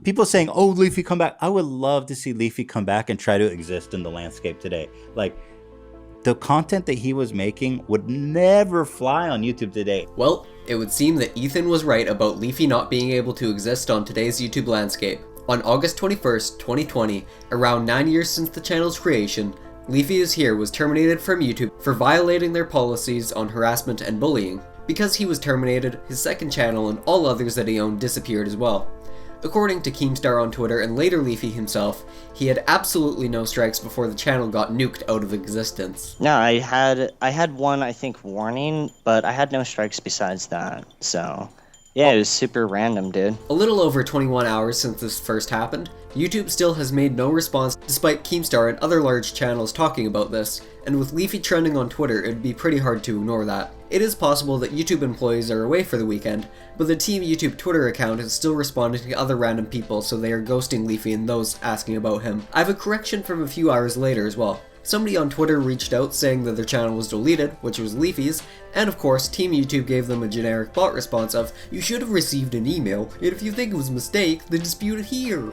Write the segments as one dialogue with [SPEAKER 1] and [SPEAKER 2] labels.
[SPEAKER 1] people saying, oh, Leafy, come back. I would love to see Leafy come back and try to exist in the landscape today. Like, the content that he was making would never fly on YouTube today.
[SPEAKER 2] Well, it would seem that Ethan was right about Leafy not being able to exist on today's YouTube landscape. On August 21st, 2020, around 9 years since the channel's creation, Leafyishere was terminated from YouTube for violating their policies on harassment and bullying. Because he was terminated, his second channel and all others that he owned disappeared as well. According to Keemstar on Twitter and later Leafy himself, he had absolutely no strikes before the channel got nuked out of existence.
[SPEAKER 3] No, I had one, I think, warning, but I had no strikes besides that, so... Yeah, it was super random, dude.
[SPEAKER 2] A little over 21 hours since this first happened, YouTube still has made no response despite Keemstar and other large channels talking about this, and with Leafy trending on Twitter, it'd be pretty hard to ignore that. It is possible that YouTube employees are away for the weekend, but the Team YouTube Twitter account is still responding to other random people, so they are ghosting Leafy and those asking about him. I have a correction from a few hours later as well. Somebody on Twitter reached out saying that their channel was deleted, which was Leafy's, and of course, Team YouTube gave them a generic bot response of, "You should have received an email, and if you think it was a mistake, then dispute it here."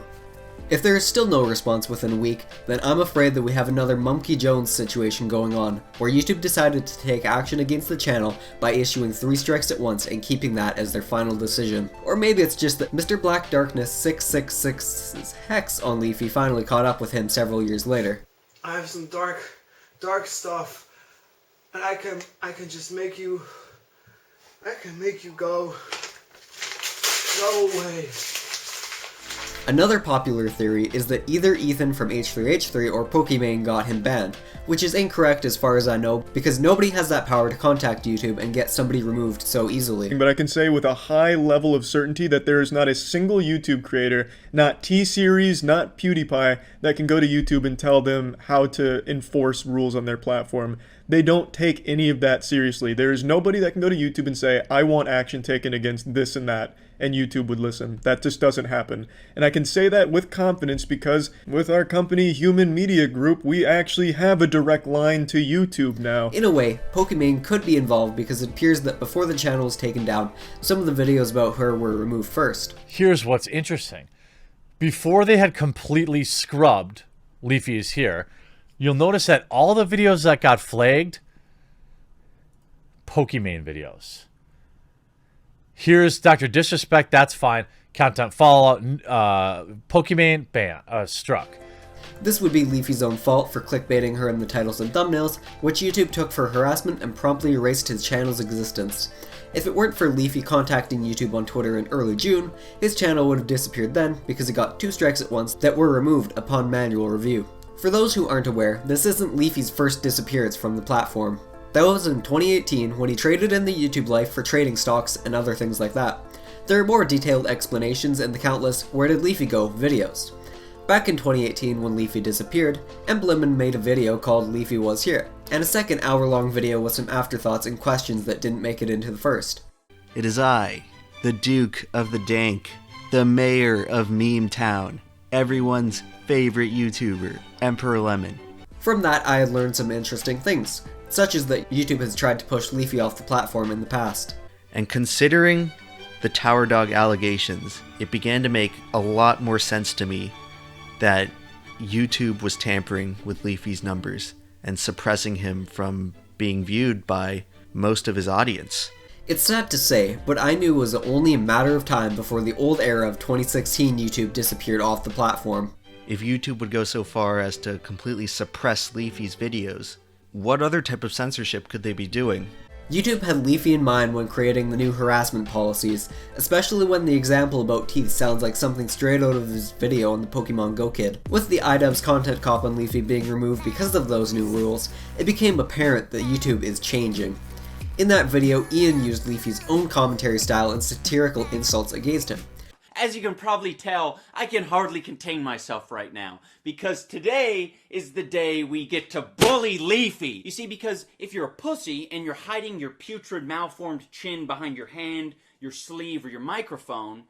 [SPEAKER 2] If there is still no response within a week, then I'm afraid that we have another Monkey Jones situation going on, where YouTube decided to take action against the channel by issuing 3 strikes at once and keeping that as their final decision. Or maybe it's just that Mr. Black Darkness 666's hex on Leafy finally caught up with him several years later.
[SPEAKER 4] I have some dark stuff, and I can just make you go away.
[SPEAKER 2] Another popular theory is that either Ethan from H3H3 or Pokimane got him banned, which is incorrect as far as I know, because nobody has that power to contact YouTube and get somebody removed so easily.
[SPEAKER 5] But I can say with a high level of certainty that there is not a single YouTube creator, not T-Series, not PewDiePie, that can go to YouTube and tell them how to enforce rules on their platform. They don't take any of that seriously. There is nobody that can go to YouTube and say, I want action taken against this and that, and YouTube would listen. That just doesn't happen. And I can say that with confidence because with our company, Human Media Group, we actually have a direct line to YouTube now.
[SPEAKER 2] In a way, Pokimane could be involved because it appears that before the channel was taken down, some of the videos about her were removed first.
[SPEAKER 6] Here's what's interesting. Before they had completely scrubbed Leafyishere, you'll notice that all the videos that got flagged, Pokimane videos. Here's Dr. Disrespect, that's fine. Content Fallout, Pokimane, ban, struck.
[SPEAKER 2] This would be Leafy's own fault for clickbaiting her in the titles and thumbnails, which YouTube took for harassment and promptly erased his channel's existence. If it weren't for Leafy contacting YouTube on Twitter in early June, his channel would have disappeared then because he got 2 strikes at once that were removed upon manual review. For those who aren't aware, this isn't Leafy's first disappearance from the platform. That was in 2018 when he traded in the YouTube life for trading stocks and other things like that. There are more detailed explanations in the countless "Where Did Leafy Go?" videos. Back in 2018 when Leafy disappeared, Embleman made a video called Leafywashere, and a second hour-long video with some afterthoughts and questions that didn't make it into the first.
[SPEAKER 7] It is I, the Duke of the Dank, the mayor of Meme Town, everyone's favorite YouTuber, Emperor Lemon.
[SPEAKER 2] From that I had learned some interesting things, such as that YouTube has tried to push Leafy off the platform in the past.
[SPEAKER 7] And considering the Tower Dog allegations, it began to make a lot more sense to me that YouTube was tampering with Leafy's numbers and suppressing him from being viewed by most of his audience.
[SPEAKER 2] It's sad to say, but I knew it was only a matter of time before the old era of 2016 YouTube disappeared off the platform.
[SPEAKER 7] If YouTube would go so far as to completely suppress Leafy's videos, what other type of censorship could they be doing?
[SPEAKER 2] YouTube had Leafy in mind when creating the new harassment policies, especially when the example about teeth sounds like something straight out of his video on the Pokemon Go Kid. With the iDubbbz content cop on Leafy being removed because of those new rules, it became apparent that YouTube is changing. In that video, Ian used Leafy's own commentary style and satirical insults against him.
[SPEAKER 8] As you can probably tell, I can hardly contain myself right now, because today is the day we get to bully Leafy. You see, because if you're a pussy and you're hiding your putrid malformed chin behind your hand, your sleeve, or your microphone,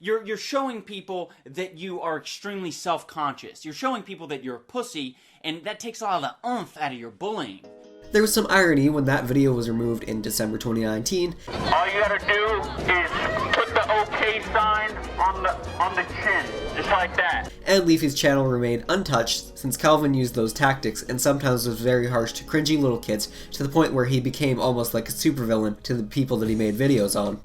[SPEAKER 8] you're showing people that you are extremely self-conscious. You're showing people that you're a pussy, and that takes a lot of the oomph out of your bullying.
[SPEAKER 2] There was some irony when that video was removed in December 2019.
[SPEAKER 9] All you gotta do is put the OK sign on the chin, just like that.
[SPEAKER 2] And Leafy's channel remained untouched since Calvin used those tactics and sometimes was very harsh to cringy little kids to the point where he became almost like a supervillain to the people that he made videos on.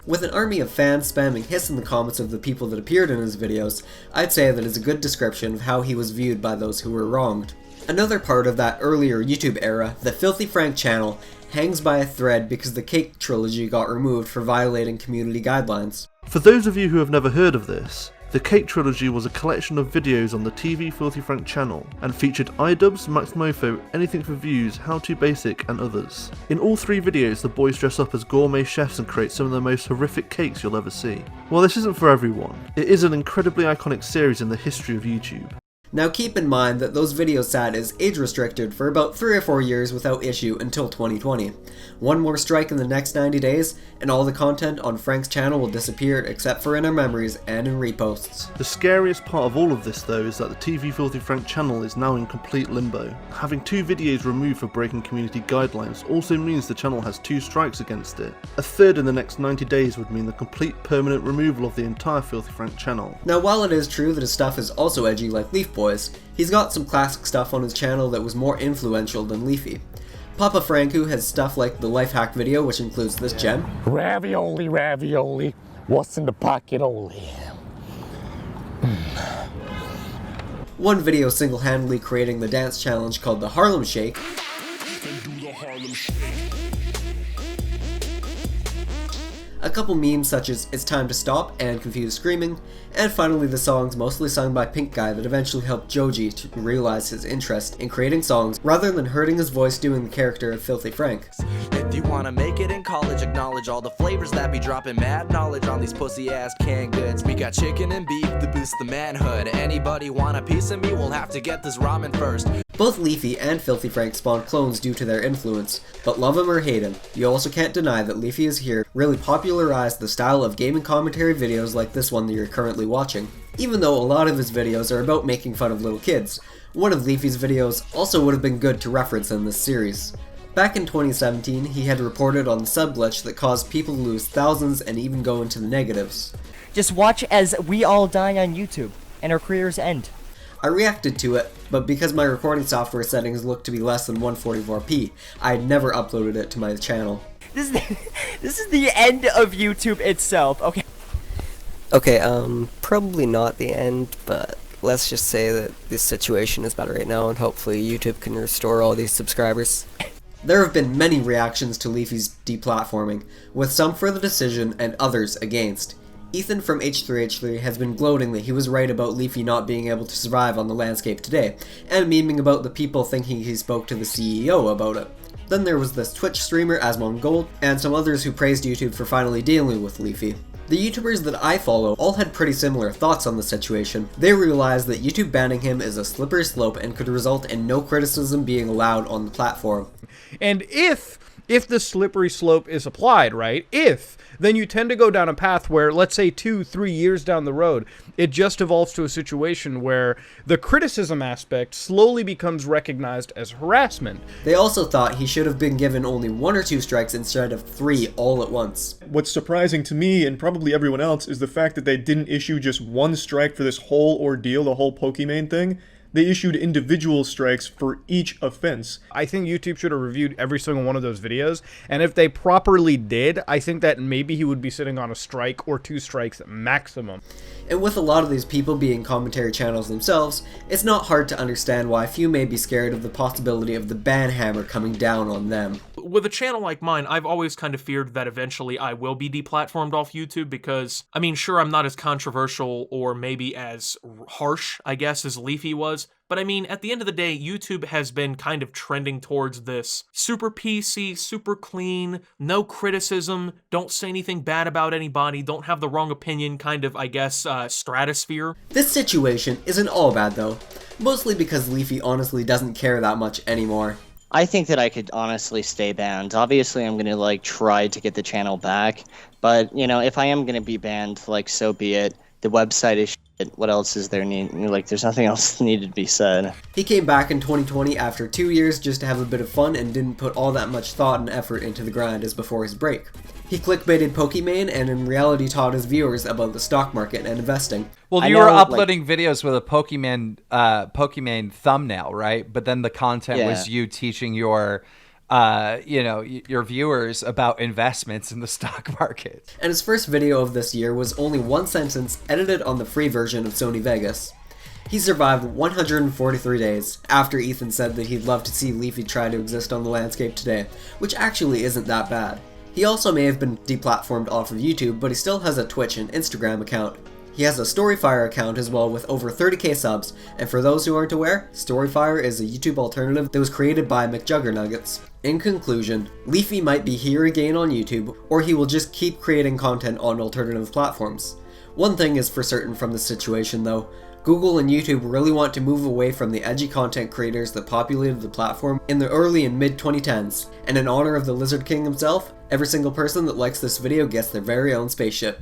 [SPEAKER 2] With an army of fans spamming hiss in the comments of the people that appeared in his videos, I'd say that is a good description of how he was viewed by those who were wronged. Another part of that earlier YouTube era, the Filthy Frank channel, hangs by a thread because the Cake trilogy got removed for violating community guidelines.
[SPEAKER 10] For those of you who have never heard of this, the Cake trilogy was a collection of videos on the TV Filthy Frank channel and featured iDubbbz, Maximofo, Anything for Views, How To Basic and others. In all 3 videos the boys dress up as gourmet chefs and create some of the most horrific cakes you'll ever see. While this isn't for everyone, it is an incredibly iconic series in the history of YouTube.
[SPEAKER 2] Now keep in mind that those videos sat as age restricted for about 3 or 4 years without issue until 2020. One more strike in the next 90 days, and all the content on Frank's channel will disappear except for in our memories and in reposts.
[SPEAKER 10] The scariest part of all of this though is that the TV Filthy Frank channel is now in complete limbo. Having 2 videos removed for breaking community guidelines also means the channel has 2 strikes against it. A third in the next 90 days would mean the complete permanent removal of the entire Filthy Frank channel.
[SPEAKER 2] Now while it is true that his stuff is also edgy like Leaf Boys, he's got some classic stuff on his channel that was more influential than Leafy. Papa Fanue has stuff like the life hack video, which includes this gem.
[SPEAKER 11] Ravioli, ravioli, what's in the pocket only?
[SPEAKER 2] One video single-handedly creating the dance challenge called the Harlem Shake. A couple memes such as It's Time to Stop and Confused Screaming, and finally the songs mostly sung by Pink Guy that eventually helped Joji to realize his interest in creating songs rather than hurting his voice doing the character of Filthy Frank.
[SPEAKER 12] If you wanna make it in college, acknowledge all the flavors that be dropping mad knowledge on these pussy ass canned goods. We got chicken and beef to boost the manhood. Anybody want a piece of me, we'll have to get this ramen first.
[SPEAKER 2] Both Leafy and Filthy Frank spawned clones due to their influence, but love him or hate him, you also can't deny that Leafyishere really popularized the style of gaming commentary videos like this one that you're currently watching. Even though a lot of his videos are about making fun of little kids, one of Leafy's videos also would have been good to reference in this series. Back in 2017, he had reported on the sub glitch that caused people to lose thousands and even go into the negatives.
[SPEAKER 13] Just watch as we all die on YouTube, and our careers end.
[SPEAKER 2] I reacted to it, but because my recording software settings looked to be less than 144p, I had never uploaded it to my channel.
[SPEAKER 13] This is the end of YouTube itself, okay?
[SPEAKER 14] Okay, probably not the end, but let's just say that this situation is better right now, and hopefully YouTube can restore all these subscribers.
[SPEAKER 2] There have been many reactions to Leafy's deplatforming, with some for the decision and others against. Ethan from H3H3 has been gloating that he was right about Leafy not being able to survive on the landscape today, and memeing about the people thinking he spoke to the CEO about it. Then there was this Twitch streamer Asmongold, and some others who praised YouTube for finally dealing with Leafy. The YouTubers that I follow all had pretty similar thoughts on the situation. They realized that YouTube banning him is a slippery slope and could result in no criticism being allowed on the platform.
[SPEAKER 15] And if the slippery slope is applied, right, then you tend to go down a path where, let's say 2-3 years down the road, it just evolves to a situation where the criticism aspect slowly becomes recognized as harassment.
[SPEAKER 2] They also thought he should have been given only 1 or 2 strikes instead of 3 all at once.
[SPEAKER 5] What's surprising to me, and probably everyone else, is the fact that they didn't issue just 1 strike for this whole ordeal, the whole Pokimane thing. They issued individual strikes for each offense.
[SPEAKER 15] I think YouTube should have reviewed every single one of those videos, and if they properly did, I think that maybe he would be sitting on a strike or 2 strikes maximum.
[SPEAKER 2] And with a lot of these people being commentary channels themselves, it's not hard to understand why few may be scared of the possibility of the ban hammer coming down on them.
[SPEAKER 16] With a channel like mine, I've always kind of feared that eventually I will be deplatformed off YouTube because, I mean, sure, I'm not as controversial or maybe as harsh, I guess, as Leafy was, but I mean, at the end of the day, YouTube has been kind of trending towards this super PC, super clean, no criticism, don't say anything bad about anybody, don't have the wrong opinion kind of, I guess, stratosphere.
[SPEAKER 2] This situation isn't all bad though, mostly because Leafy honestly doesn't care that much anymore.
[SPEAKER 3] I think that I could honestly stay banned. Obviously, I'm going to, try to get the channel back. But, if I am going to be banned, so be it. The website is shit. What else is there like? There's nothing else needed to be said.
[SPEAKER 2] He came back in 2020 after 2 years just to have a bit of fun and didn't put all that much thought and effort into the grind as before his break. He clickbaited Pokimane and in reality taught his viewers about the stock market and investing.
[SPEAKER 17] Well, you were uploading videos with a Pokimane thumbnail, right? But then the content was you teaching your your viewers about investments in the stock market.
[SPEAKER 2] And his first video of this year was only one sentence edited on the free version of Sony Vegas. He survived 143 days after Ethan said that he'd love to see Leafy try to exist on the landscape today, which actually isn't that bad. He also may have been deplatformed off of YouTube, but he still has a Twitch and Instagram account. He has a Storyfire account as well with over 30k subs, and for those who aren't aware, Storyfire is a YouTube alternative that was created by McJuggernuggets. In conclusion, Leafy might be here again on YouTube, or he will just keep creating content on alternative platforms. One thing is for certain from this situation though, Google and YouTube really want to move away from the edgy content creators that populated the platform in the early and mid 2010s, and in honor of the Lizard King himself, every single person that likes this video gets their very own spaceship.